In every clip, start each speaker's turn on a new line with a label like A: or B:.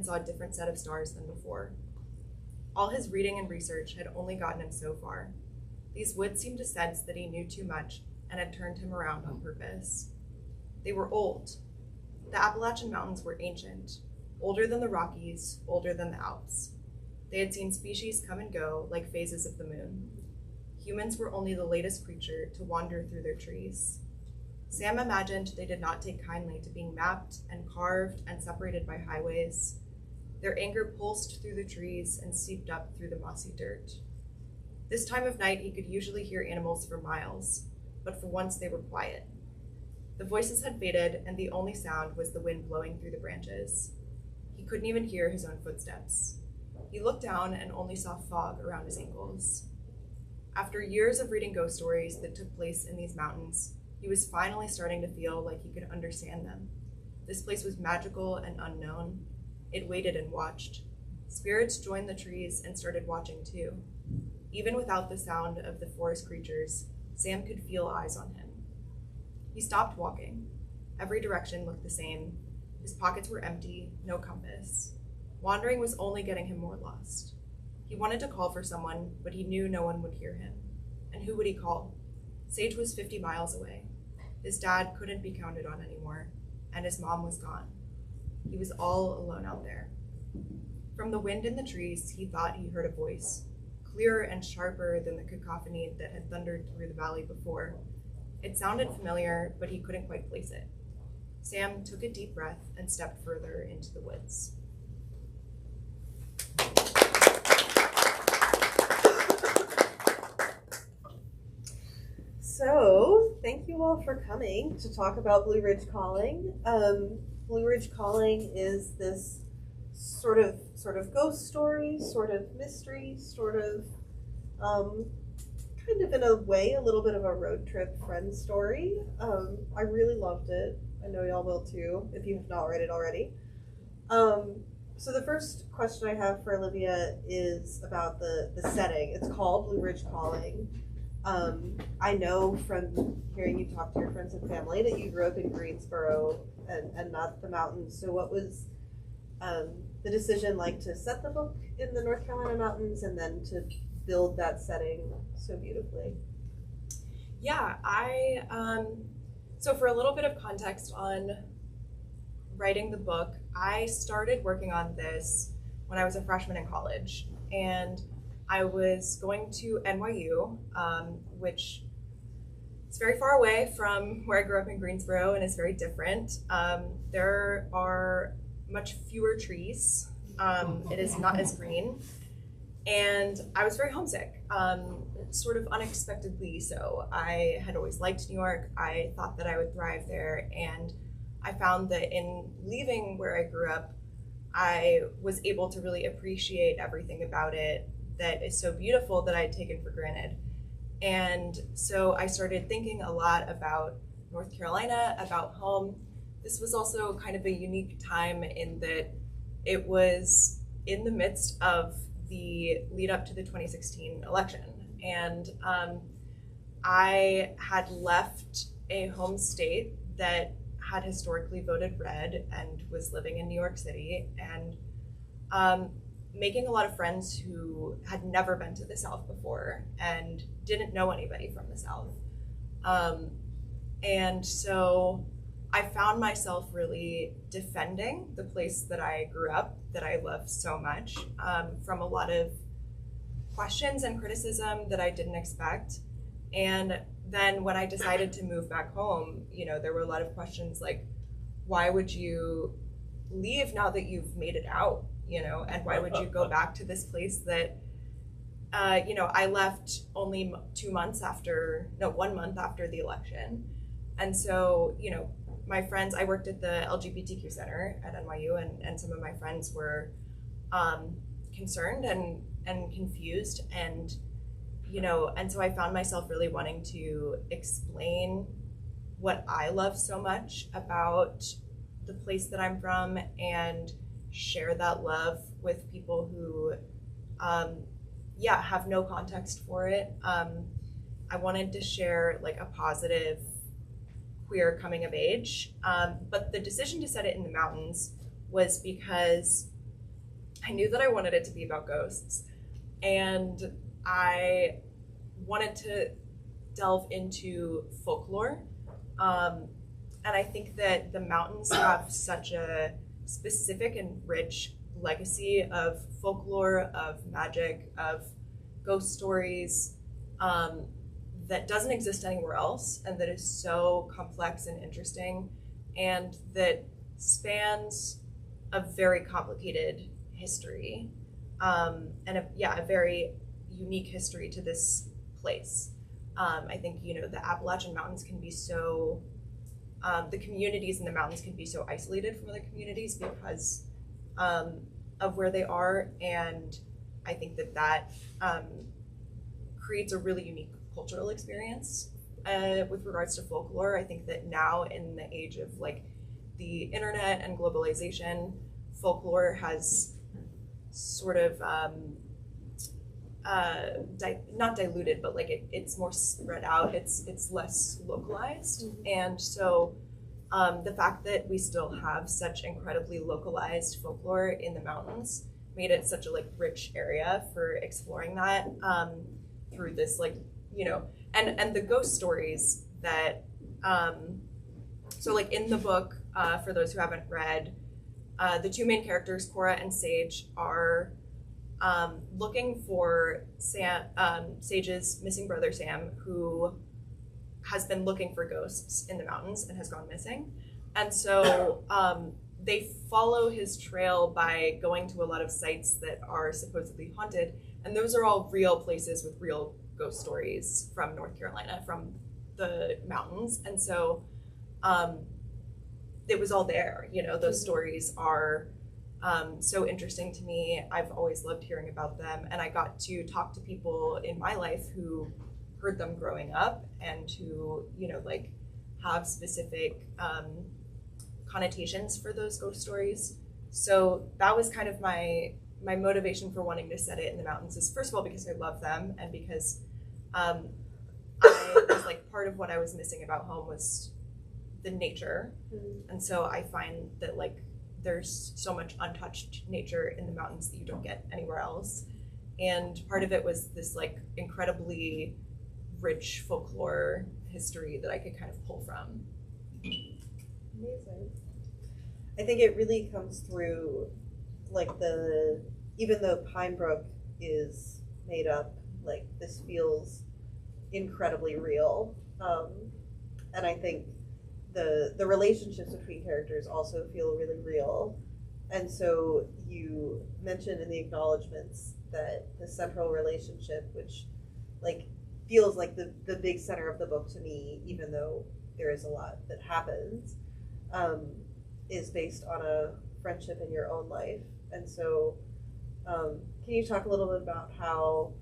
A: saw a different set of stars than before. All his reading and research had only gotten him so far. These woods seemed to sense that he knew too much and had turned him around on purpose. They were old. The Appalachian Mountains were ancient, older than the Rockies, older than the Alps. They had seen species come and go like phases of the moon. Humans were only the latest creature to wander through their trees. Sam imagined they did not take kindly to being mapped and carved and separated by highways. Their anger pulsed through the trees and seeped up through the mossy dirt. This time of night, he could usually hear animals for miles, but for once they were quiet. The voices had faded, and the only sound was the wind blowing through the branches. He couldn't even hear his own footsteps. He looked down and only saw fog around his ankles. After years of reading ghost stories that took place in these mountains, he was finally starting to feel like he could understand them. This place was magical and unknown. It waited and watched. Spirits joined the trees and started watching too. Even without the sound of the forest creatures, Sam could feel eyes on him. He stopped walking. Every direction looked the same. His pockets were empty, no compass. Wandering was only getting him more lost. He wanted to call for someone, but he knew no one would hear him. And who would he call? Sage was 50 miles away. His dad couldn't be counted on anymore, and his mom was gone. He was all alone out there. From the wind in the trees, he thought he heard a voice, clearer and sharper than the cacophony that had thundered through the valley before. It sounded familiar, but he couldn't quite place it. Sam took a deep breath and stepped further into the woods.
B: So, thank you all for coming to talk about Blue Ridge Calling. Blue Ridge Calling is this sort of ghost story, sort of mystery, kind of in a way, a little bit of a road trip friend story. I really loved it. I know y'all will too, if you have not read it already. So the first question I have for Olivia is about the setting. It's called Blue Ridge Calling. I know from hearing you talk to your friends and family that you grew up in Greensboro and not the mountains. So what was the decision like to set the book in the North Carolina mountains and then to build that setting so beautifully?
A: Yeah, so for a little bit of context on writing the book, I started working on this when I was a freshman in college, and I was going to NYU, which is very far away from where I grew up in Greensboro and is very different. There are much fewer trees. It is not as green. And I was very homesick, sort of unexpectedly so. I had always liked New York. I thought that I would thrive there. And I found that in leaving where I grew up, I was able to really appreciate everything about it that is so beautiful that I had taken for granted. And so I started thinking a lot about North Carolina, about home. This was also kind of a unique time in that it was in the midst of the lead up to the 2016 election. And I had left a home state that had historically voted red and was living in New York City, and making a lot of friends who had never been to the South before and didn't know anybody from the South. And so I found myself really defending the place that I grew up, that I loved so much, from a lot of questions and criticism that I didn't expect. And then when I decided to move back home, there were a lot of questions like, why would you leave now that you've made it out? And why would you go back to this place that, I left only 1 month after the election. And so, my friends, I worked at the LGBTQ center at NYU, and some of my friends were concerned and confused. And, and so I found myself really wanting to explain what I love so much about the place that I'm from and share that love with people who, have no context for it. I wanted to share like a positive queer coming of age, but the decision to set it in the mountains was because I knew that I wanted it to be about ghosts, and I wanted to delve into folklore. And I think that the mountains have such a specific and rich legacy of folklore, of magic, of ghost stories, that doesn't exist anywhere else, and that is so complex and interesting, and that spans a very complicated history, and a very unique history to this place. I think, the Appalachian Mountains can be so, the communities in the mountains can be so isolated from other communities because of where they are, and I think that creates a really unique cultural experience with regards to folklore. I think that now, in the age of like the internet and globalization, folklore has sort of not diluted, but like it's more spread out. It's less localized, and so the fact that we still have such incredibly localized folklore in the mountains made it such a like rich area for exploring that through this and the ghost stories that so like in the book, for those who haven't read, the two main characters, Cora and Sage, are looking for Sage's missing brother Sam, who has been looking for ghosts in the mountains and has gone missing. And so they follow his trail by going to a lot of sites that are supposedly haunted, and those are all real places with real ghost stories from North Carolina, from the mountains. And so it was all there. Those stories are so interesting to me. I've always loved hearing about them, and I got to talk to people in my life who heard them growing up and who have specific connotations for those ghost stories. So that was kind of my motivation for wanting to set it in the mountains, is first of all because I love them, and because I was like, part of what I was missing about home was the nature. And so I find that like there's so much untouched nature in the mountains that you don't get anywhere else. And part of it was this like incredibly rich folklore history that I could kind of pull from.
B: Amazing. I think it really comes through, like, even though Pine Brook is made up, like, this feels incredibly real. And I think the relationships between characters also feel really real. And so you mentioned in the acknowledgments that the central relationship, which like feels like the big center of the book to me, even though there is a lot that happens, is based on a friendship in your own life. And so can you talk a little bit about how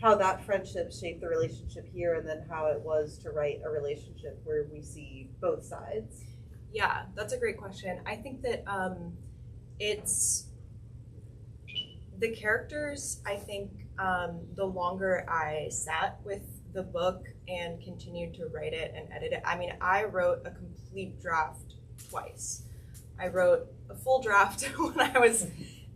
B: that friendship shaped the relationship here, and then how it was to write a relationship where we see both sides?
A: Yeah, that's a great question. I think that it's the characters. I think the longer I sat with the book and continued to write it and edit it, I mean, I wrote a complete draft twice. I wrote a full draft when I was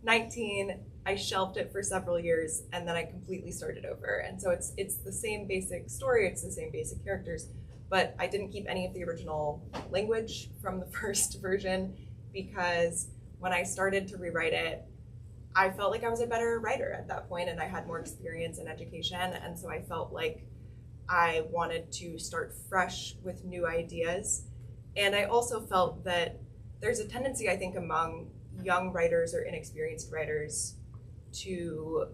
A: 19. I shelved it for several years, and then I completely started over. And so it's the same basic story, it's the same basic characters, but I didn't keep any of the original language from the first version, because when I started to rewrite it, I felt like I was a better writer at that point, and I had more experience and education, and so I felt like I wanted to start fresh with new ideas. And I also felt that there's a tendency, I think, among young writers or inexperienced writers to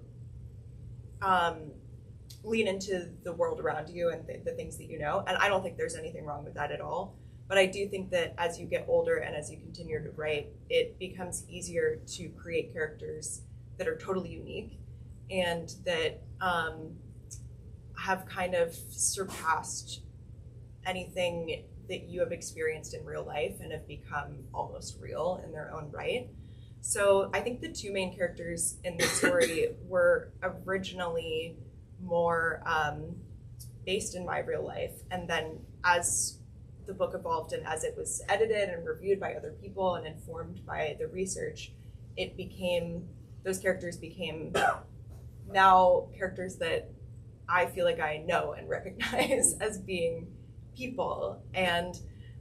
A: lean into the world around you and the things that you know. And I don't think there's anything wrong with that at all. But I do think that as you get older and as you continue to write, it becomes easier to create characters that are totally unique and that have kind of surpassed anything that you have experienced in real life and have become almost real in their own right. So I think the two main characters in the story were originally more based in my real life. And then as the book evolved and as it was edited and reviewed by other people and informed by the research, it became those characters became now characters that I feel like I know and recognize as being people.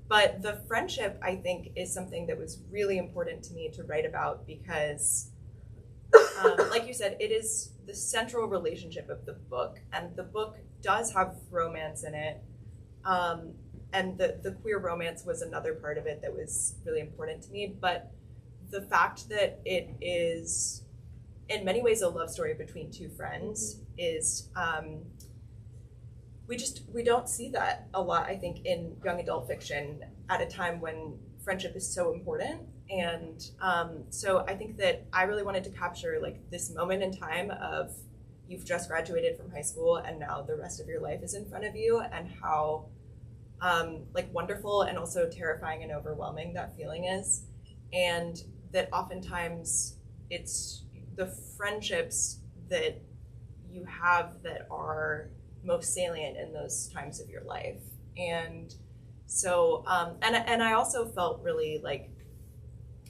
A: But the friendship, I think, is something that was really important to me to write about because, like you said, it is the central relationship of the book, and the book does have romance in it. And the queer romance was another part of it that was really important to me. But the fact that it is, in many ways, a love story between two friends is, we don't see that a lot, I think, in young adult fiction at a time when friendship is so important. And so I think that I really wanted to capture like this moment in time of you've just graduated from high school and now the rest of your life is in front of you, and how like wonderful and also terrifying and overwhelming that feeling is. And that oftentimes it's the friendships that you have that are most salient in those times of your life. And so and I also felt really like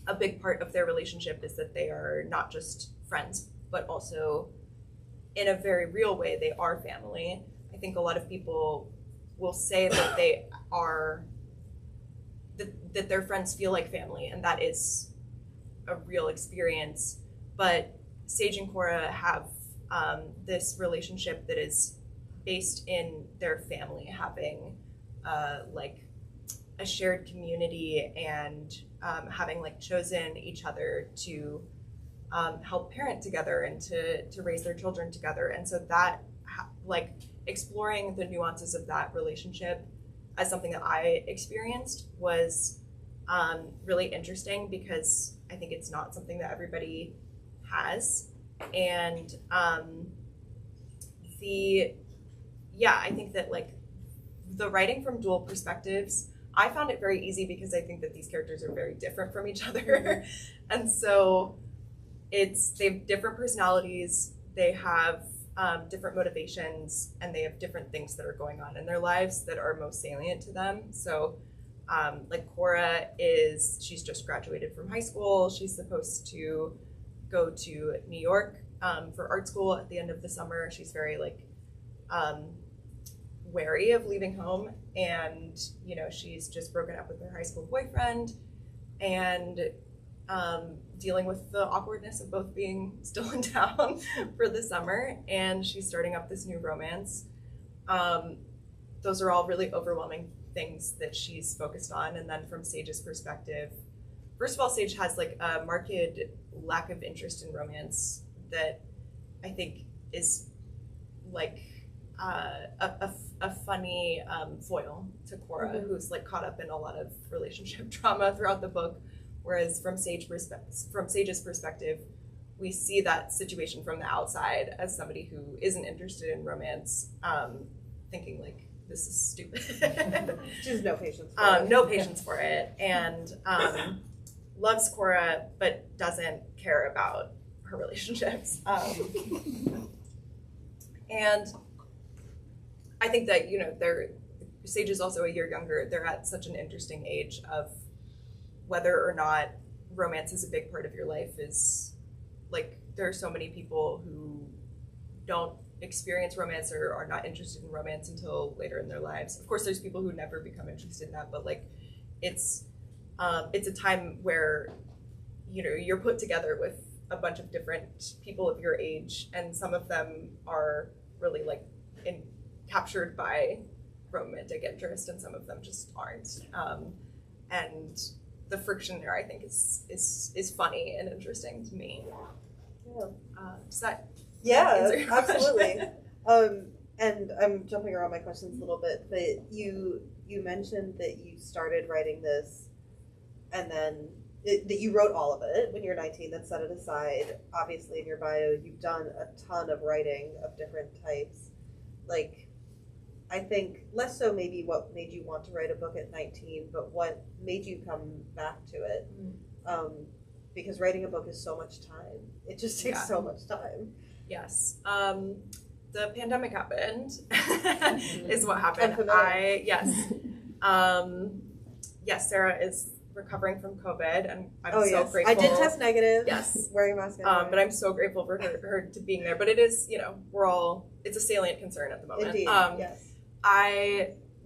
A: a big part of their relationship is that they are not just friends, but also in a very real way they are family. I think a lot of people will say that they are that their friends feel like family, and that is a real experience. But Sage and Cora have this relationship that is based in their family having like a shared community and having like chosen each other to help parent together and to raise their children together. And so that like exploring the nuances of that relationship as something that I experienced was really interesting, because I think it's not something that everybody has. And I think that like the writing from dual perspectives, I found it very easy because I think that these characters are very different from each other. And so they have different personalities, they have different motivations, and they have different things that are going on in their lives that are most salient to them. So like Cora she's just graduated from high school. She's supposed to go to New York for art school at the end of the summer. She's very like wary of leaving home, and she's just broken up with her high school boyfriend and dealing with the awkwardness of both being still in town for the summer, and she's starting up this new romance. Those are all really overwhelming things that she's focused on. And then from Sage's perspective, first of all, Sage has like a marked lack of interest in romance that I think is like a funny foil to Cora, mm-hmm. who's like caught up in a lot of relationship drama throughout the book. Whereas from Sage's perspective, we see that situation from the outside as somebody who isn't interested in romance, thinking like, this is stupid.
B: She has no patience for it.
A: No patience for it, and loves Cora but doesn't care about her relationships. And I think that Sage is also a year younger. They're at such an interesting age of whether or not romance is a big part of your life. Is like there are so many people who don't experience romance or are not interested in romance until later in their lives. Of course, there's people who never become interested in that, but like it's a time where you're put together with a bunch of different people of your age, and some of them are really like captured by romantic interest, and some of them just aren't. And the friction there, I think, is funny and interesting to me.
B: Yeah.
A: Does that
B: answer your absolutely. And I'm jumping around my questions a little bit, but you mentioned that you started writing this, and then that you wrote all of it when you were 19, then set it aside. Obviously, in your bio, you've done a ton of writing of different types. Like, I think less so maybe what made you want to write a book at 19, but what made you come back to it. Because writing a book is so much time. It just takes so much time.
A: Yes. The pandemic happened is what happened.
B: Yes.
A: Yes, Sarah is recovering from COVID, and I'm so
B: yes.
A: grateful.
B: I did test negative.
A: Yes.
B: Wearing a mask.
A: But I'm so grateful for her to being there. But it is, it's a salient concern at the moment.
B: Indeed. Yes.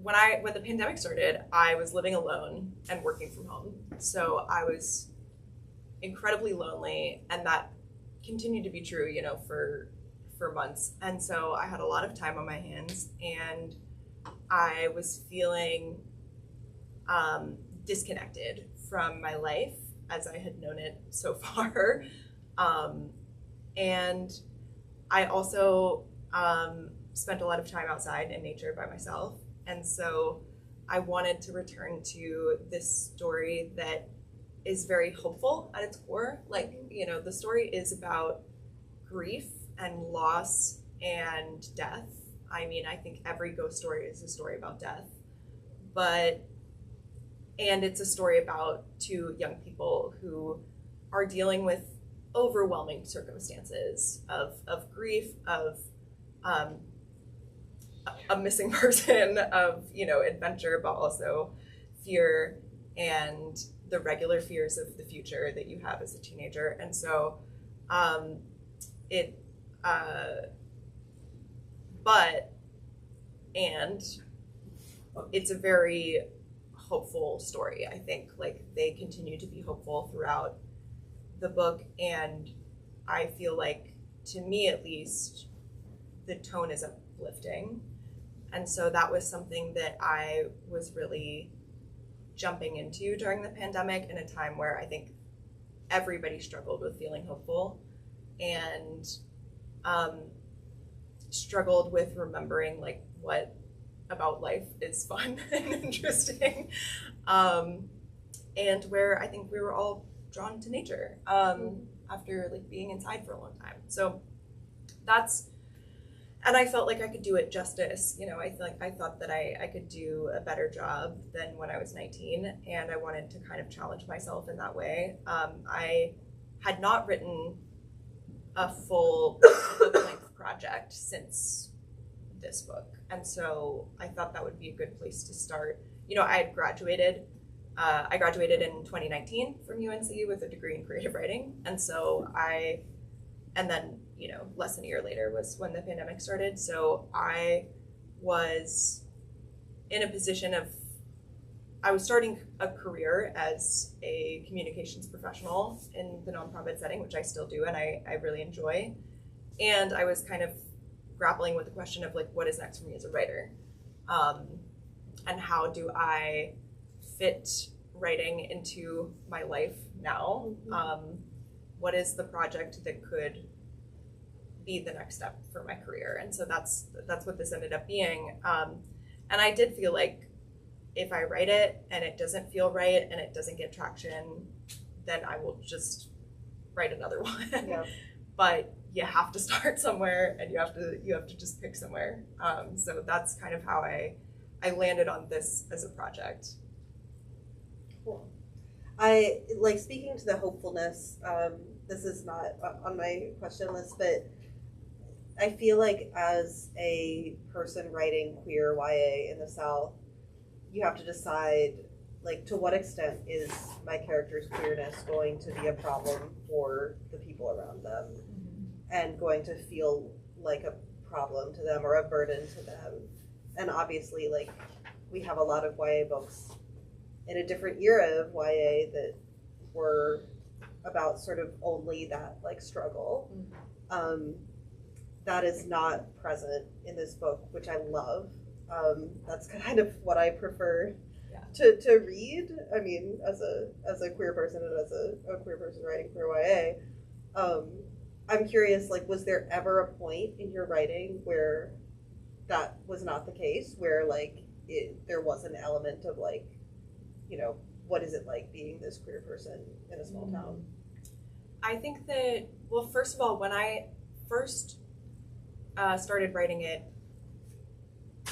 A: When the pandemic started, I was living alone and working from home. So I was incredibly lonely, and that continued to be true, for months. And so I had a lot of time on my hands, and I was feeling disconnected from my life as I had known it so far. And I also spent a lot of time outside in nature by myself. And so I wanted to return to this story that is very hopeful at its core. Like, the story is about grief and loss and death. I mean, I think every ghost story is a story about death. And it's a story about two young people who are dealing with overwhelming circumstances of grief, of a missing person, of, adventure, but also fear and the regular fears of the future that you have as a teenager. And so it's a very hopeful story. I think like they continue to be hopeful throughout the book, and I feel like, to me at least, the tone is uplifting. And so that was something that I was really jumping into during the pandemic, in a time where I think everybody struggled with feeling hopeful and struggled with remembering like what about life is fun and interesting, and where I think we were all drawn to nature after like being inside for a long time. So and I felt like I could do it justice. I thought that I could do a better job than when I was 19, and I wanted to kind of challenge myself in that way. I had not written a full book-length project since this book, and so I thought that would be a good place to start. I had graduated. I graduated in 2019 from UNC with a degree in creative writing, and then less than a year later was when the pandemic started. So I was in a position I was starting a career as a communications professional in the nonprofit setting, which I still do, and I really enjoy. And I was kind of grappling with the question of like, what is next for me as a writer? And how do I fit writing into my life now? What is the project that could be the next step for my career? And so that's what this ended up being. And I did feel like if I write it and it doesn't feel right and it doesn't get traction, then I will just write another one. Yeah. But you have to start somewhere, and you have to just pick somewhere. So that's kind of how I landed on this as a project.
B: Cool. I like speaking to the hopefulness. This is not on my question list, but I feel like as a person writing queer YA in the South, you have to decide, like, to what extent is my character's queerness going to be a problem for the people around them, and going to feel like a problem to them or a burden to them. And obviously, like, we have a lot of YA books in a different era of YA that were about sort of only that, like, struggle. That is not present in this book, which I love. That's kind of what I prefer to read. I mean, as a queer person and as a queer person writing queer YA, I'm curious, like, was there ever a point in your writing where that was not the case, where like there was an element of like, what is it like being this queer person in a small town?
A: I think that, well, first of all, when I first started writing it,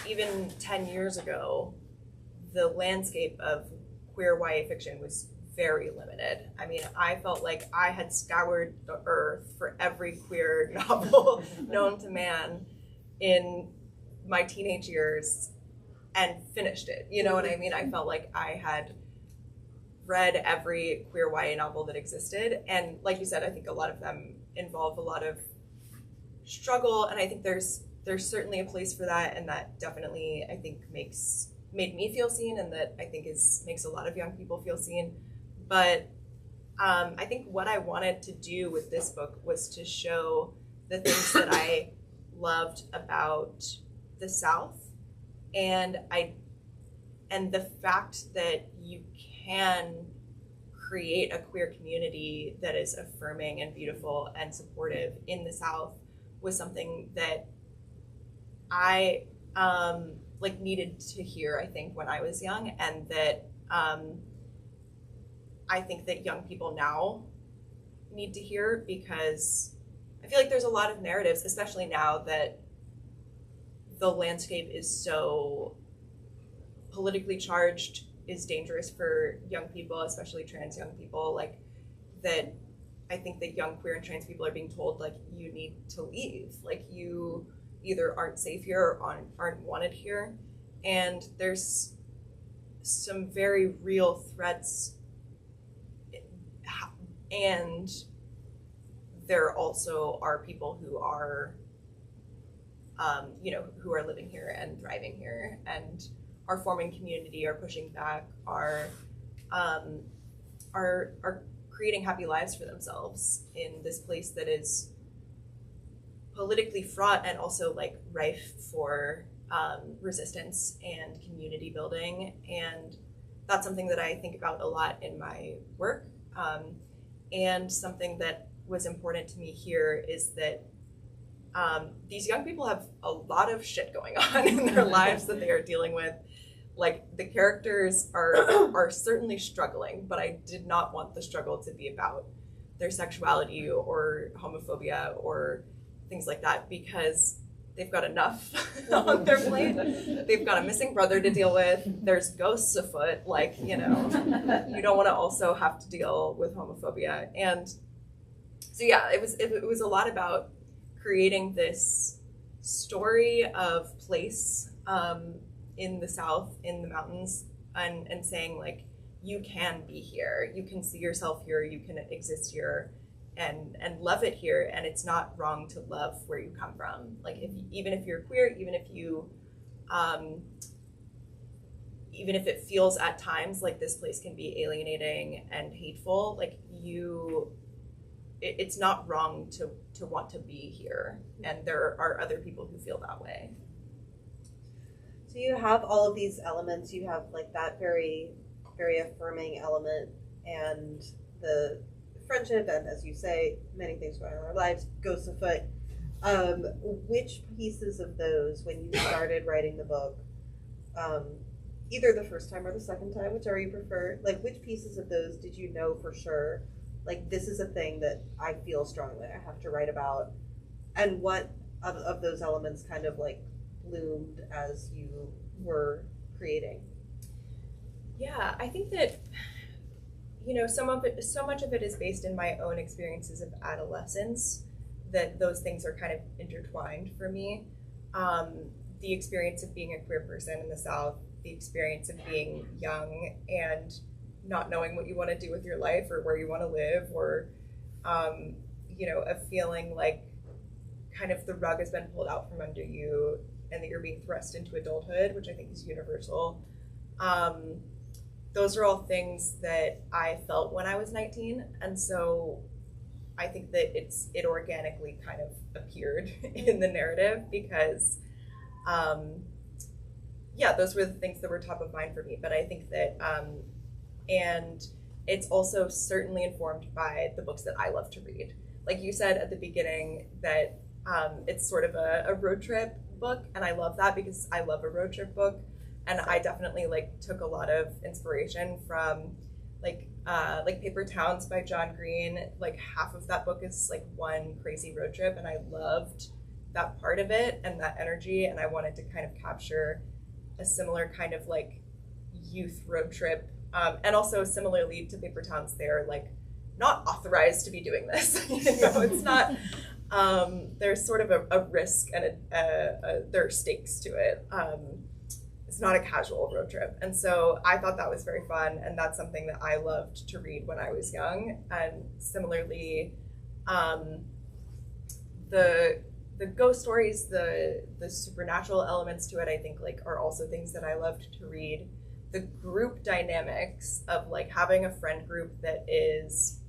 A: even 10 years ago, the landscape of queer YA fiction was very limited. I mean, I felt like I had scoured the earth for every queer novel known to man in my teenage years and finished it. You know what I mean? I felt like I had read every queer YA novel that existed, and like you said, I think a lot of them involve a lot of struggle, and I think there's certainly a place for that, and that definitely I think made me feel seen, and that I think makes a lot of young people feel seen. But I think what I wanted to do with this book was to show the things that I loved about the South, and the fact that you can create a queer community that is affirming and beautiful and supportive in the South was something that I needed to hear, I think, when I was young, and that I think that young people now need to hear, because I feel like there's a lot of narratives, especially now that the landscape is so politically charged, is dangerous for young people, especially trans young people, like that. I think that young queer and trans people are being told, like, you need to leave, like you either aren't safe here or aren't wanted here. And there's some very real threats, and there also are people who are who are living here and thriving here and are forming community, are pushing back, are creating happy lives for themselves in this place that is politically fraught and also like rife for resistance and community building. And that's something that I think about a lot in my work. And something that was important to me here is that these young people have a lot of shit going on in their lives that they are dealing with. Like, the characters are certainly struggling, but I did not want the struggle to be about their sexuality or homophobia or things like that, because they've got enough on their plate. They've got a missing brother to deal with. There's ghosts afoot. Like, you don't want to also have to deal with homophobia. And so, yeah, it was a lot about creating this story of place in the South, in the mountains, and saying, like, you can be here, you can see yourself here, you can exist here, and love it here, and it's not wrong to love where you come from. Like, even if you're queer, even if it feels at times like this place can be alienating and hateful, like it's not wrong to want to be here, and there are other people who feel that way.
B: So you have all of these elements. You have like that very, very affirming element, and the friendship, and as you say, many things going on in our lives, ghosts afoot. Which pieces of those, when you started writing the book, either the first time or the second time, whichever you prefer, like, which pieces of those did you know for sure, like, this is a thing that I feel strongly I have to write about, and what of those elements kind of like bloomed as you were creating?
A: Yeah, I think that so much of it is based in my own experiences of adolescence, that those things are kind of intertwined for me. The experience of being a queer person in the South, the experience of being young and not knowing what you want to do with your life or where you want to live, or of feeling like kind of the rug has been pulled out from under you and that you're being thrust into adulthood, which I think is universal. Those are all things that I felt when I was 19, and so I think that it organically kind of appeared in the narrative because, those were the things that were top of mind for me. But I think that, and it's also certainly informed by the books that I love to read. Like you said at the beginning, that it's sort of a road trip book, and I love that because I love a road trip book. And I definitely took a lot of inspiration from like Paper Towns by John Green. Like, half of that book is like one crazy road trip, and I loved that part of it and that energy, and I wanted to kind of capture a similar kind of like youth road trip. And also similarly to Paper Towns, they're like not authorized to be doing this. It's not, there's sort of a risk and there are stakes to it. it's not a casual road trip. And so I thought that was very fun, and that's something that I loved to read when I was young. And similarly, the ghost stories, the supernatural elements to it, I think like are also things that I loved to read. The group dynamics of like having a friend group that is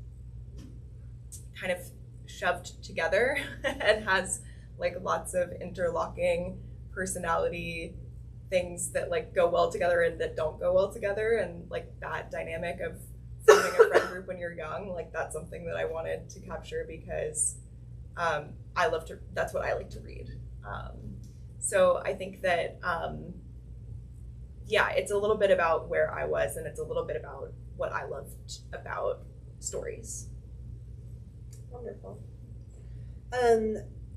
A: kind of shoved together and has like lots of interlocking personality things that like go well together and that don't go well together, and like that dynamic of forming a friend group when you're young, like that's something that I wanted to capture because that's what I like to read. So I think that it's a little bit about where I was, and it's a little bit about what I loved about stories.
B: Wonderful.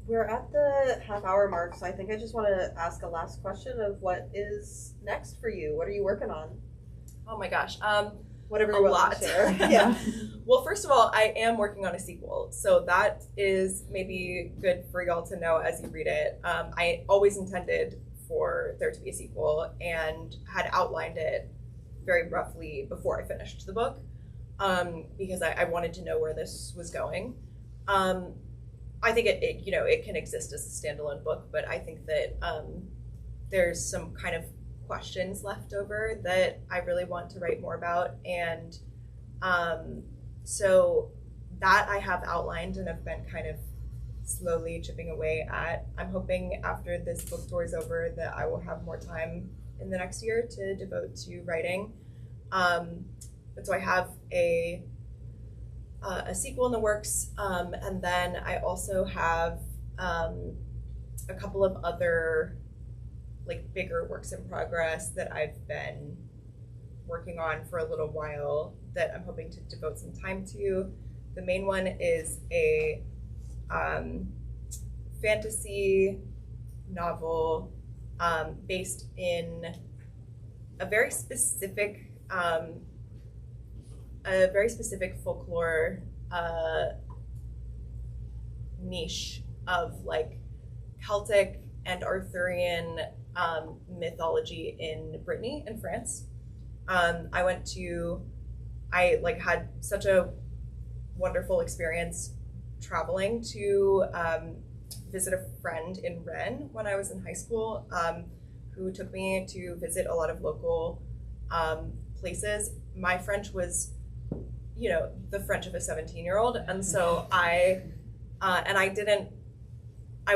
B: We're at the half-hour mark, so I think I just want to ask a last question of what is next for you? What are you working on?
A: Oh my gosh.
B: Whatever
A: you want to share.
B: Yeah.
A: Well, first of all, I am working on a sequel, so that is maybe good for y'all to know as you read it. I always intended for there to be a sequel and had outlined it very roughly before I finished the book, because I wanted to know where this was going. I think it can exist as a standalone book, but I think that there's some kind of questions left over that I really want to write more about, and so that I have outlined and have been kind of slowly chipping away at. I'm hoping after this book tour is over that I will have more time in the next year to devote to writing. But so I have a sequel in the works, and then I also have a couple of other like bigger works in progress that I've been working on for a little while that I'm hoping to devote some time to. The main one is a fantasy novel based in a very specific folklore niche of like Celtic and Arthurian mythology in Brittany in France. I had such a wonderful experience traveling to visit a friend in Rennes when I was in high school, who took me to visit a lot of local places. My French was, the French of a 17-year-old, and so I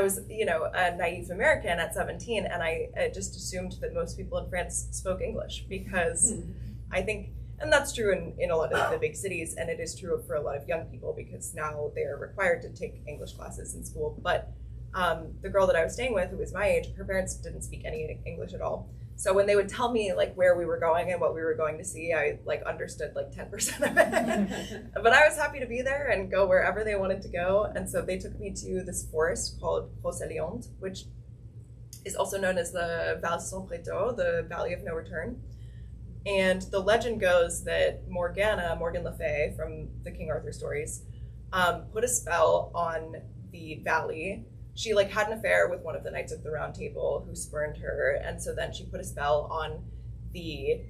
A: was, a naive American at 17, and I just assumed that most people in France spoke English because I think, and that's true in a lot of the big cities, and it is true for a lot of young people because now they are required to take English classes in school. But the girl that I was staying with, who was my age, her parents didn't speak any English at all. So when they would tell me like where we were going and what we were going to see, I like understood like 10% of it. But I was happy to be there and go wherever they wanted to go. And so they took me to this forest called Brocéliande, which is also known as the Val Sans Prétot, the Valley of No Return. And the legend goes that Morgan Le Fay from the King Arthur stories, put a spell on the valley. She like had an affair with one of the Knights of the Round Table who spurned her, and so then she put a spell on the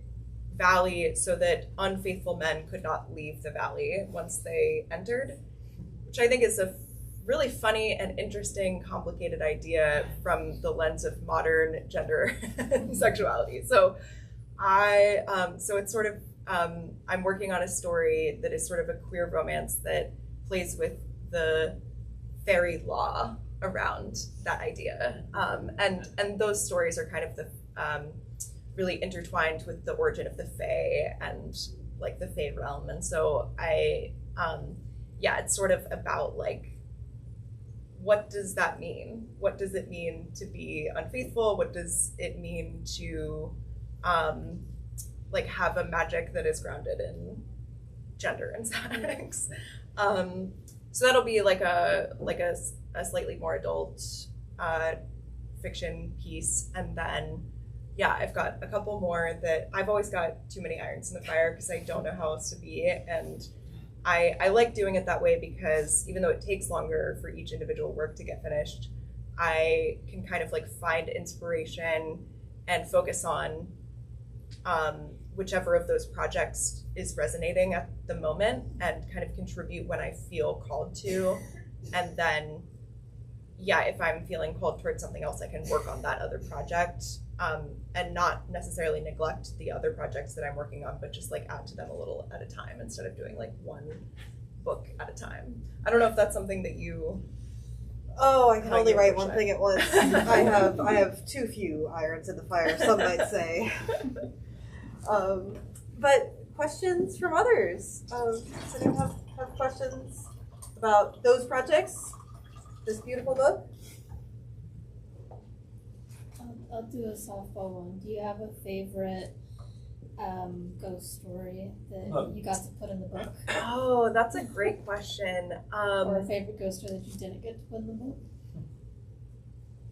A: valley so that unfaithful men could not leave the valley once they entered, which I think is a really funny and interesting, complicated idea from the lens of modern gender and sexuality. So so it's sort of, I'm working on a story that is sort of a queer romance that plays with the fairy law around that idea. And those stories are kind of the really intertwined with the origin of the Fae and like the Fae realm. And so it's sort of about like, what does that mean? What does it mean to be unfaithful? What does it mean to like have a magic that is grounded in gender and sex? So that'll be like a slightly more adult fiction piece, and then I've got a couple more that I've always got too many irons in the fire because I don't know how else to be, and I like doing it that way because even though it takes longer for each individual work to get finished, I can kind of like find inspiration and focus on whichever of those projects is resonating at the moment and kind of contribute when I feel called to. And then, yeah, if I'm feeling called towards something else, I can work on that other project and not necessarily neglect the other projects that I'm working on, but just like add to them a little at a time instead of doing like one book at a time. I don't know if that's something that you...
B: Oh, I can only write one thing at once. I have too few irons in the fire, some might say. But questions from others? Does anyone have questions about those projects? This beautiful book?
C: I'll do a softball one. Do you have a favorite ghost story that you got to put in the book?
A: Oh, that's a great question.
C: Or a favorite ghost story that you didn't get to put in the book?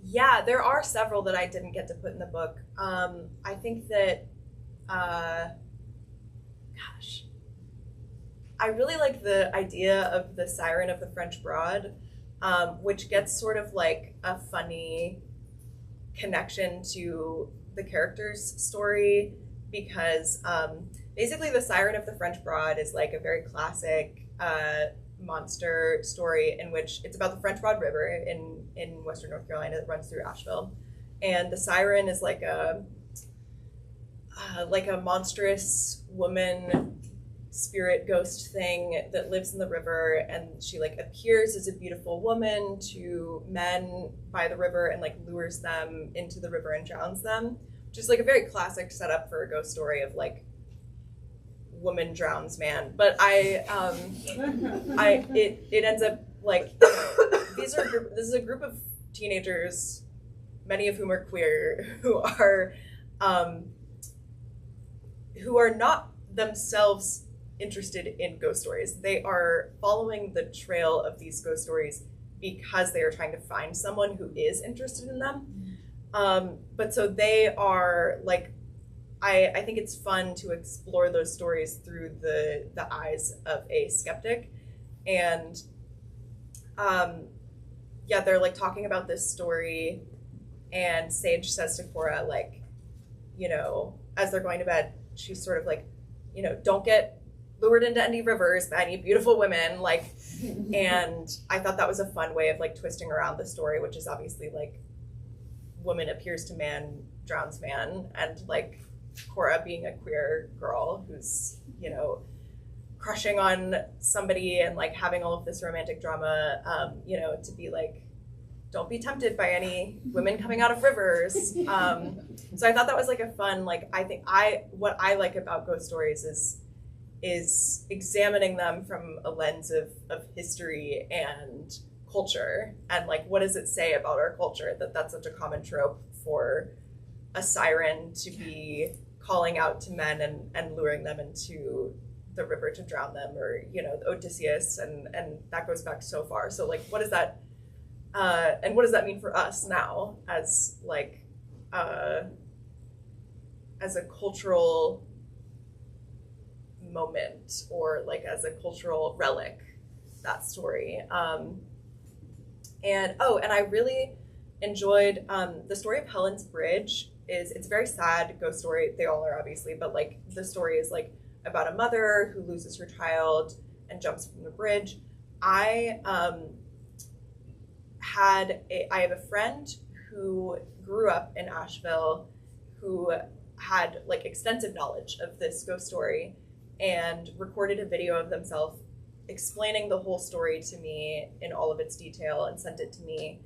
A: Yeah, there are several that I didn't get to put in the book. I think that, I really like the idea of the Siren of the French Broad, which gets sort of like a funny connection to the character's story because basically the Siren of the French Broad is like a very classic monster story in which it's about the French Broad River in western North Carolina that runs through Asheville. And the Siren is like a monstrous woman spirit ghost thing that lives in the river, and she like appears as a beautiful woman to men by the river and like lures them into the river and drowns them, which is like a very classic setup for a ghost story of like woman drowns man. But it ends up like this is a group of teenagers, many of whom are queer, who are not themselves interested in ghost stories. They are following the trail of these ghost stories because they are trying to find someone who is interested in them. But so they are like, I think it's fun to explore those stories through the eyes of a skeptic. And yeah, they're like talking about this story, and Sage says to Cora, like, you know, as they're going to bed, she's sort of like, you know, don't get lured into any rivers by any beautiful women, like, and I thought that was a fun way of like twisting around the story, which is obviously like woman appears to man, drowns man, and like Cora being a queer girl who's, you know, crushing on somebody and like having all of this romantic drama, you know, to be like, don't be tempted by any women coming out of rivers. So I thought that was like a fun, like, I think what I like about ghost stories is examining them from a lens of history and culture, and like, what does it say about our culture that that's such a common trope for a siren to be calling out to men and luring them into the river to drown them, or, you know, Odysseus, and that goes back so far. So like, what is that? And what does that mean for us now as like as a cultural moment, or like as a cultural relic, that story. And I really enjoyed the story of Helen's Bridge. It's a very sad ghost story. They all are, obviously, but like the story is like about a mother who loses her child and jumps from the bridge. I have a friend who grew up in Asheville who had like extensive knowledge of this ghost story and recorded a video of themselves explaining the whole story to me in all of its detail and sent it to me,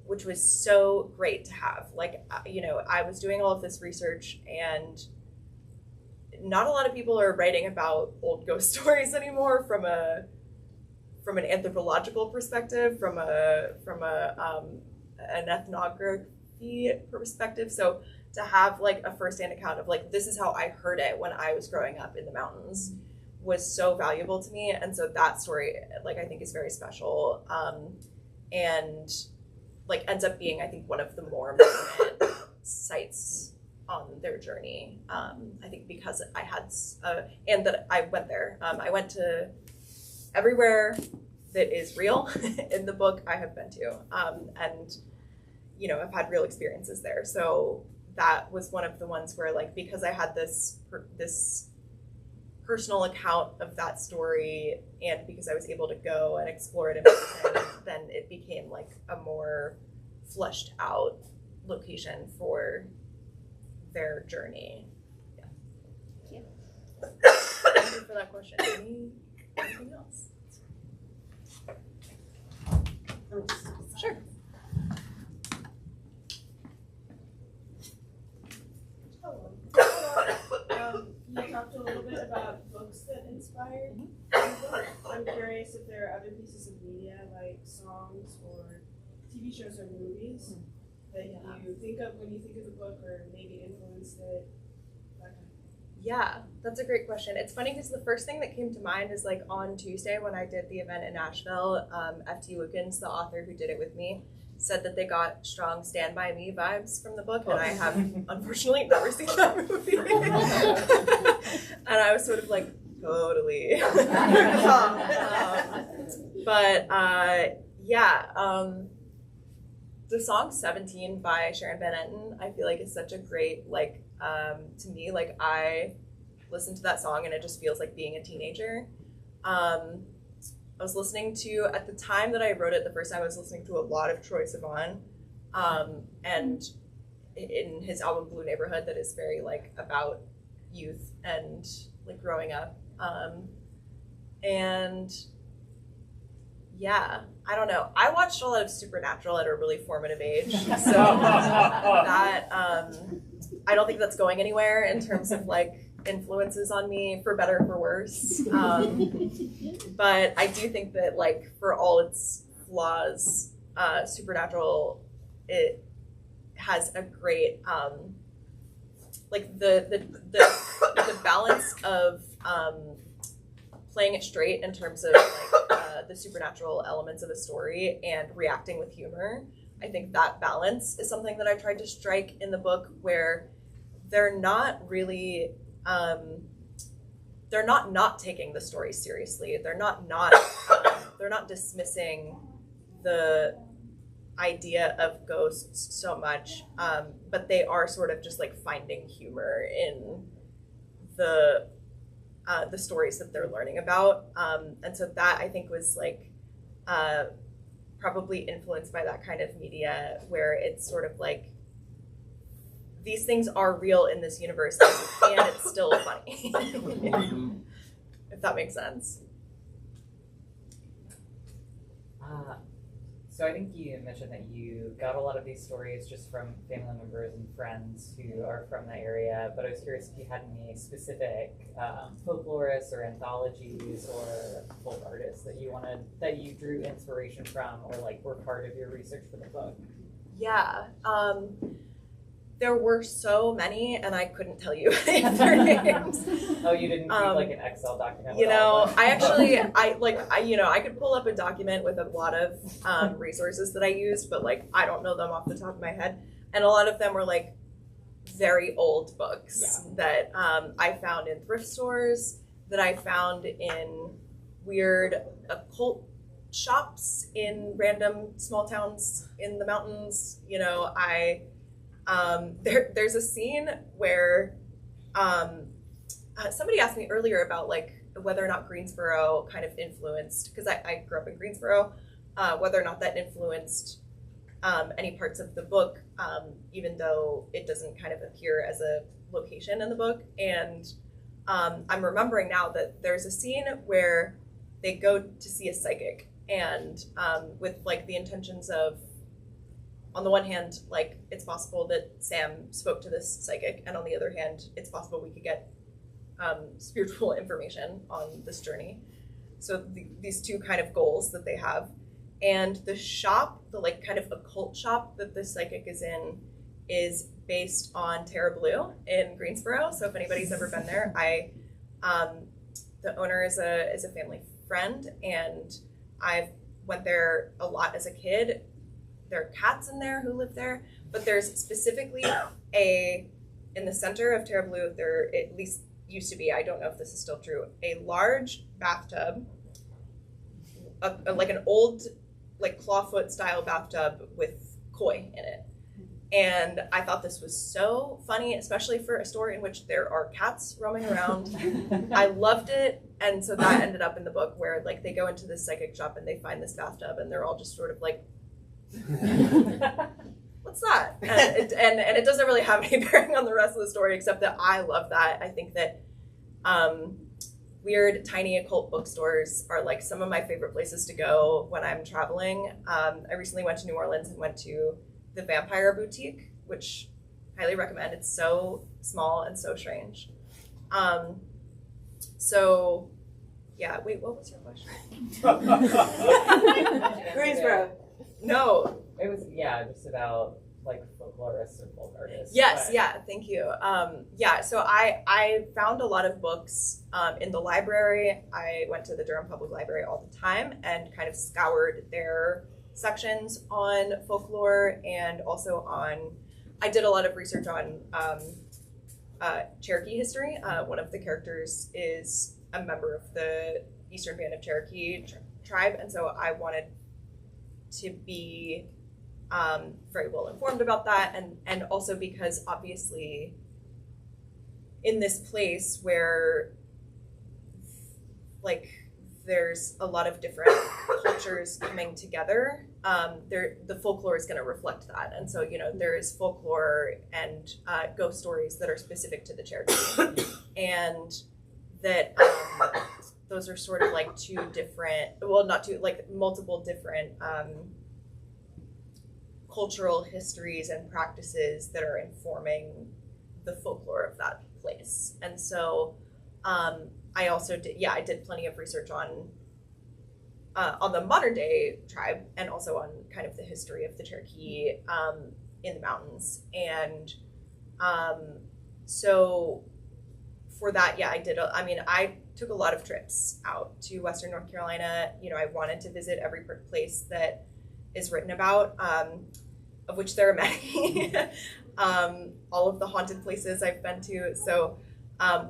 A: which was so great to have. Like, you know, I was doing all of this research, and not a lot of people are writing about old ghost stories anymore from an anthropological perspective, from an ethnography perspective. So to have like a firsthand account of like, this is how I heard it when I was growing up in the mountains, was so valuable to me. And so that story, like, I think is very special, and like ends up being, I think, one of the more important sites on their journey. I think because I had, and that I went there. I went to everywhere that is real in the book I have been to. And I've had real experiences there. So that was one of the ones where, like, because I had this personal account of that story, and because I was able to go and explore it in person, then it became like a more fleshed out location for their journey. Yeah.
C: Thank
A: Thank you for that question. Anything else? Sure.
D: You talked a little bit about books that inspired you. I'm curious if there are other pieces of media, like songs or TV shows or movies, that you think of when you think of the book, or maybe influenced it.
A: Yeah, that's a great question. It's funny because the first thing that came to mind is, like, on Tuesday when I did the event in Nashville, F.T. Lukens, the author who did it with me, said that they got strong Stand By Me vibes from the book, and I have unfortunately never seen that movie. And I was sort of like, totally. The song 17 by Sharon Van Etten, I feel like is such a great, like, to me, like, I listen to that song and it just feels like being a teenager. I was listening to, at the time that I wrote it the first time, I was listening to a lot of Troye Sivan, and in his album Blue Neighborhood, that is very, like, about youth and, like, growing up. And yeah, I don't know. I watched a lot of Supernatural at a really formative age, so that I don't think that's going anywhere in terms of, like, influences on me, for better or for worse. But I do think that, like, for all its flaws, Supernatural, it has a great like the balance of playing it straight in terms of, like, the supernatural elements of a story and reacting with humor. I think that balance is something that I tried to strike in the book, where they're not really they're not taking the story seriously. They're not dismissing the idea of ghosts so much, but they are sort of just, like, finding humor in the stories that they're learning about, and so that, I think, was, like, probably influenced by that kind of media, where it's sort of like, these things are real in this universe, and it's still funny. If that makes sense.
E: So I think you mentioned that you got a lot of these stories just from family members and friends who are from the area, but I was curious if you had any specific folklorists or anthologies or folk artists that you drew inspiration from, or, like, were part of your research for the book.
A: Yeah. There were so many, and I couldn't tell you any of their names.
E: Oh, you didn't keep, like, an Excel document?
A: I could pull up a document with a lot of resources that I used, but, like, I don't know them off the top of my head. And a lot of them were, like, very old books that I found in thrift stores, that I found in weird occult shops in random small towns in the mountains. There's a scene where somebody asked me earlier about, like, whether or not Greensboro kind of influenced, because I grew up in Greensboro, whether or not that influenced any parts of the book, even though it doesn't kind of appear as a location in the book. And I'm remembering now that there's a scene where they go to see a psychic, and with, like, the intentions of, on the one hand, like, it's possible that Sam spoke to this psychic, and on the other hand, it's possible we could get spiritual information on this journey. So these two kind of goals that they have. And the shop, the, like, kind of occult shop that the psychic is in, is based on Terra Blue in Greensboro. So if anybody's ever been there, the owner is a family friend, and I went there a lot as a kid. There are cats in there who live there, but there's specifically in the center of Terra Blue, there at least used to be, I don't know if this is still true, a large bathtub, like an old, like, clawfoot style bathtub with koi in it. And I thought this was so funny, especially for a story in which there are cats roaming around. I loved it. And so that ended up in the book where like they go into this psychic shop and they find this bathtub and they're all just sort of like, what's that? And it doesn't really have any bearing on the rest of the story, except that I love that. I think that weird, tiny occult bookstores are like some of my favorite places to go when I'm traveling. I recently went to New Orleans and went to the Vampire Boutique, which highly recommend. It's so small and so strange. So, yeah. Wait, what was your question?
B: Greensboro.
A: No.
E: It was, just about like folklorists and folk artists.
A: Yes, yeah, thank you. So I found a lot of books in the library. I went to the Durham Public Library all the time and kind of scoured their sections on folklore and also I did a lot of research on Cherokee history. One of the characters is a member of the Eastern Band of Cherokee tribe, and so I wanted to be very well informed about that, and also because obviously in this place where like there's a lot of different cultures coming together, the folklore is going to reflect that. And so, there is folklore and ghost stories that are specific to the Cherokee. And that those are sort of like multiple different cultural histories and practices that are informing the folklore of that place. And so I also did plenty of research on the modern day tribe and also on kind of the history of the Cherokee in the mountains. And so for that, I took a lot of trips out to Western North Carolina. I wanted to visit every place that is written about, of which there are many. All of the haunted places I've been to. So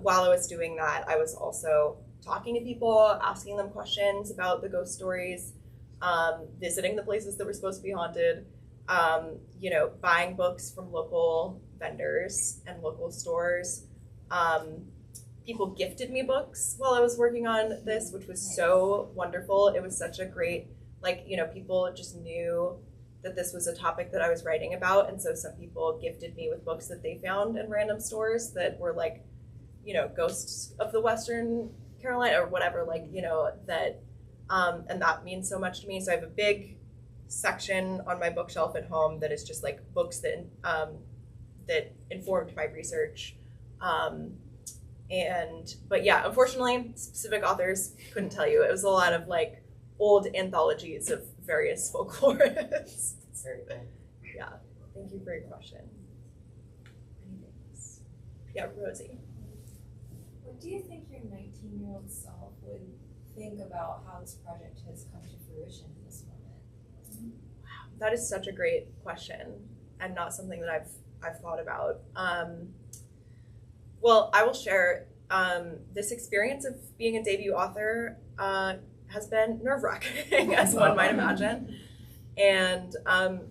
A: while I was doing that, I was also talking to people, asking them questions about the ghost stories, visiting the places that were supposed to be haunted, buying books from local vendors and local stores. People gifted me books while I was working on this, which was so wonderful. It was such a great, people just knew that this was a topic that I was writing about. And so some people gifted me with books that they found in random stores that were like, ghosts of the Western Carolina or whatever, and that means so much to me. So I have a big section on my bookshelf at home that is just like books that informed my research. Unfortunately, specific authors couldn't tell you. It was a lot of like old anthologies of various folklorists.
E: Very cool.
A: Yeah, thank you for your question. Anything else? Yeah, Rosie.
F: What do you think your 19-year-old self would think about how this project has come to fruition in this moment?
A: Wow, that is such a great question and not something that I've thought about. Well, I will share this experience of being a debut author has been nerve-wracking, as one might imagine. And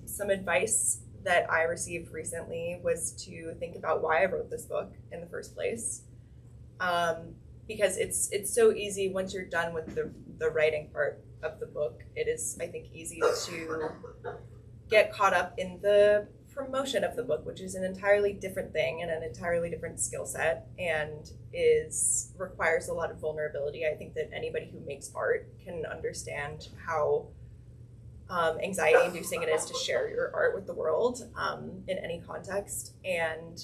A: some advice that I received recently was to think about why I wrote this book in the first place. Because it's so easy once you're done with the writing part of the book. It is, I think, easy to get caught up in the promotion of the book, which is an entirely different thing and an entirely different skill set, and requires a lot of vulnerability. I think that anybody who makes art can understand how anxiety-inducing it is to share your art with the world in any context. And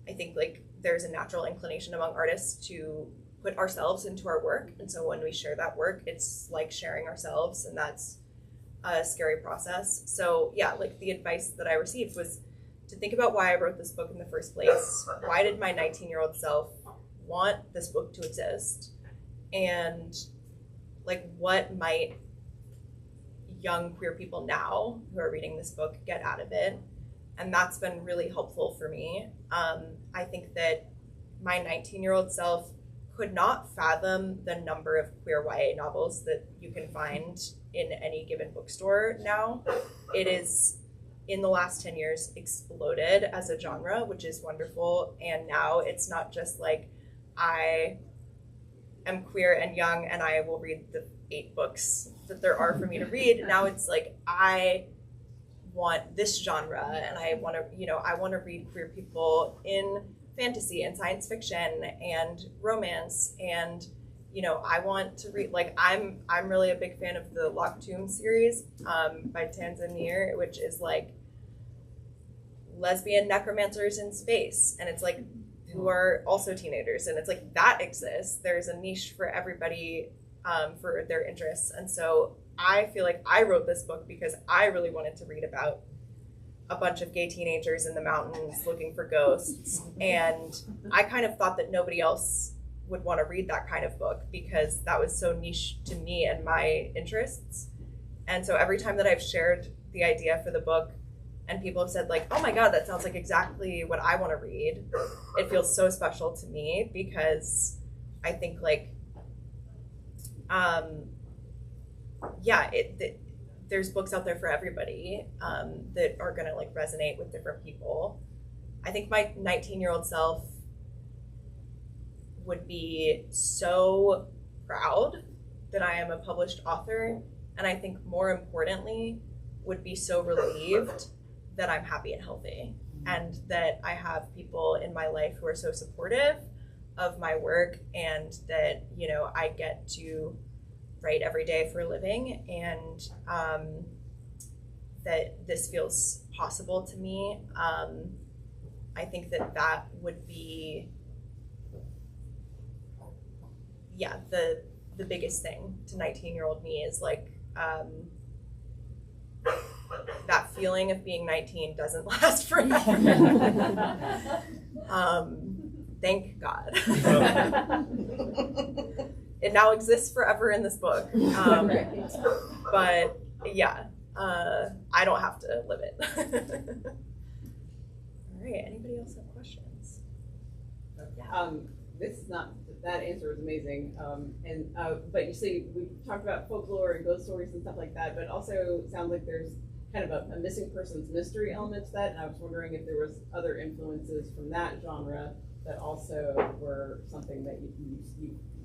A: I think there's a natural inclination among artists to put ourselves into our work, and so when we share that work, it's like sharing ourselves, and that's a scary process. So the advice that I received was to think about why I wrote this book in the first place. Why did my 19-year-old self want this book to exist? And what might young queer people now who are reading this book get out of it? And that's been really helpful for me. I think that my 19-year-old self could not fathom the number of queer YA novels that you can find in any given bookstore now. It is in the last 10 years exploded as a genre, which is wonderful. And now it's not just like I am queer and young and I will read the 8 books that there are for me to read. Now it's like I want this genre and I want to read queer people in fantasy and science fiction and romance, and I want to read, like, I'm really a big fan of the Locked Tomb series by Tanzania, which is like lesbian necromancers in space, and it's like who are also teenagers, and it's like that exists. There's a niche for everybody for their interests, and so I feel like I wrote this book because I really wanted to read about a bunch of gay teenagers in the mountains looking for ghosts, and I kind of thought that nobody else would want to read that kind of book because that was so niche to me and my interests. And so every time that I've shared the idea for the book and people have said like, oh my God, that sounds like exactly what I want to read, it feels so special to me because I think like, there's books out there for everybody that are going to like resonate with different people. I think my 19-year-old self would be so proud that I am a published author, and I think more importantly would be so relieved that I'm happy and healthy, and that I have people in my life who are so supportive of my work, and that I get to write every day for a living, and that this feels possible to me. I think that would be the biggest thing to 19-year-old me is like that feeling of being 19 doesn't last forever. Thank God. It now exists forever in this book. But yeah, I don't have to live it. All right, anybody else have questions?
G: This is not, that answer was amazing. But you see, we talked about folklore and ghost stories and stuff like that, but also sounds like there's kind of a missing person's mystery element to that. And I was wondering if there was other influences from that genre that also were something that you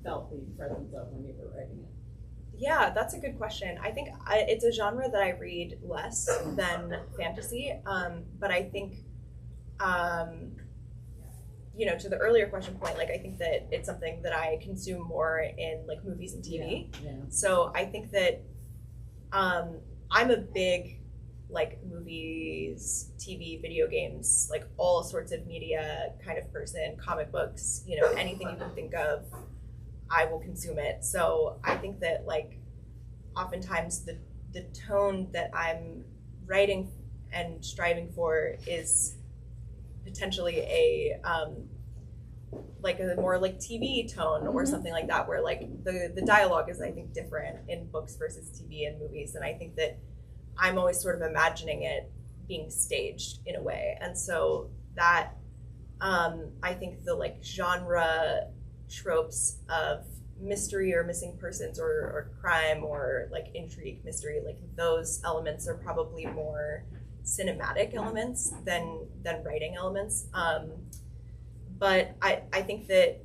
G: felt the presence of when you were writing it.
A: Yeah, that's a good question. I think it's a genre that I read less than fantasy, but I think to the earlier question point, like I think that it's something that I consume more in like movies and TV.
G: Yeah.
A: So I think that I'm a big like movies, TV, video games, like all sorts of media kind of person, comic books, anything you can think of, I will consume it. So I think that like oftentimes the tone that I'm writing and striving for is potentially a more like TV tone or something like that, where like the dialogue is I think different in books versus TV and movies, and I think that I'm always sort of imagining it being staged in a way, and so that I think the like genre tropes of mystery or missing persons or crime or like intrigue, mystery, like those elements are probably more cinematic elements than writing elements. But I think that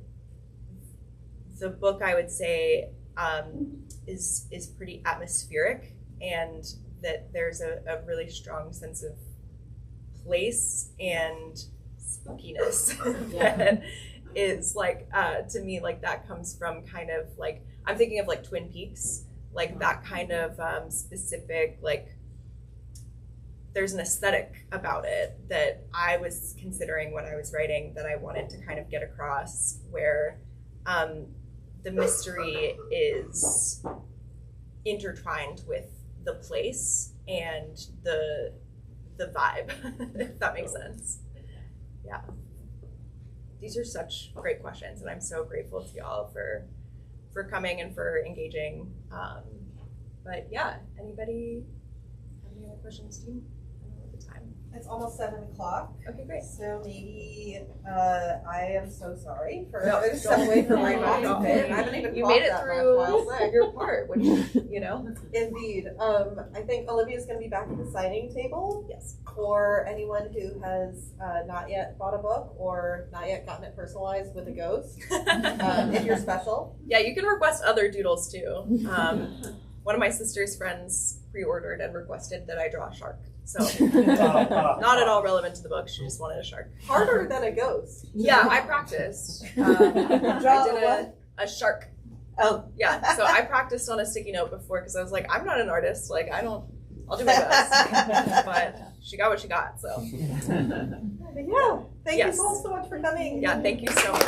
A: the book, I would say, is pretty atmospheric, and that there's a really strong sense of place and spookiness that is like, to me, like that comes from kind of like, I'm thinking of like Twin Peaks, like that kind of specific, like there's an aesthetic about it that I was considering when I was writing that I wanted to kind of get across, where the mystery is intertwined with the place and the vibe, if that makes sense. Yeah. These are such great questions, and I'm so grateful to y'all for coming and for engaging. But yeah, anybody have any other questions, team? I don't know at the time.
B: It's almost 7:00.
A: Okay, great.
B: So maybe I am so sorry for
A: No,
B: having to step away from my
A: don't.
B: mouth. I haven't even
A: You
B: talked
A: made it
B: that
A: through
B: much while sick.
A: your part, which, you know.
B: Indeed. I think Olivia's going to be back at the signing table.
A: Yes.
B: For anyone who has not yet bought a book or not yet gotten it personalized with a ghost, if you're special.
A: Yeah, you can request other doodles too. One of my sister's friends pre-ordered and requested that I draw a shark. So not at all relevant to the book. She just wanted a shark.
B: Harder than a ghost.
A: Yeah, I practiced.
B: Draw
A: I did
B: what?
A: a shark.
B: Oh.
A: Yeah, so I practiced on a sticky note before because I was like, I'm not an artist. Like, I'll do my best. But she got what she got, so.
B: Yeah. Thank
A: Yes.
B: you all so much for coming.
A: Yeah, thank you so much.